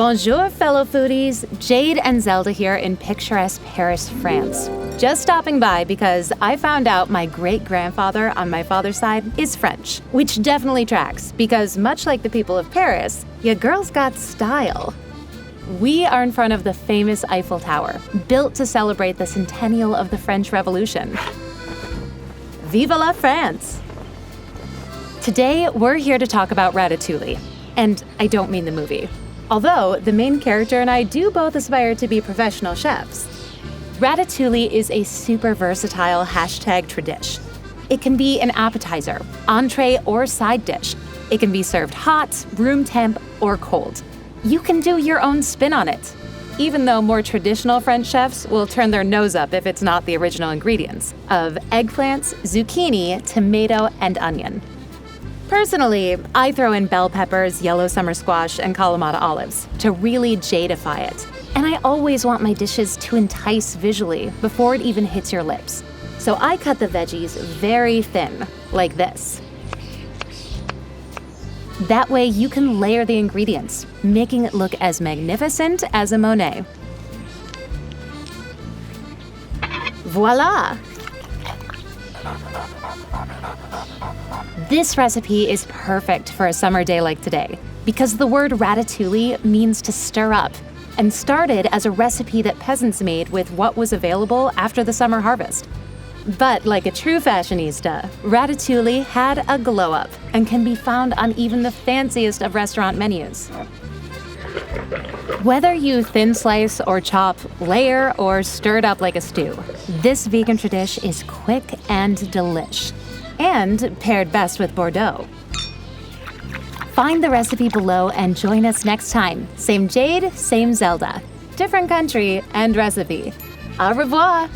Bonjour, fellow foodies. Jade and Zelda here in picturesque Paris, France. Just stopping by because I found out my great-grandfather on my father's side is French, which definitely tracks because much like the people of Paris, ya girls got style. We are in front of the famous Eiffel Tower, built to celebrate the centennial of the French Revolution. Viva la France! Today, we're here to talk about Ratatouille. And I don't mean the movie. Although the main character and I do both aspire to be professional chefs. Ratatouille is a super versatile hashtag tradish. It can be an appetizer, entree, or side dish. It can be served hot, room temp, or cold. You can do your own spin on it, even though more traditional French chefs will turn their nose up if it's not the original ingredients of eggplants, zucchini, tomato, and onion. Personally, I throw in bell peppers, yellow summer squash, and Kalamata olives to really Jadeify it. And I always want my dishes to entice visually before it even hits your lips. So I cut the veggies very thin, like this. That way you can layer the ingredients, making it look as magnificent as a Monet. Voila! This recipe is perfect for a summer day like today because the word ratatouille means to stir up and started as a recipe that peasants made with what was available after the summer harvest. But like a true fashionista, ratatouille had a glow-up and can be found on even the fanciest of restaurant menus. Whether you thin slice or chop, layer, or stir it up like a stew, this vegan tradish is quick and delish, and paired best with Bordeaux. Find the recipe below and join us next time. Same Jade, same Zelda. Different country and recipe. Au revoir!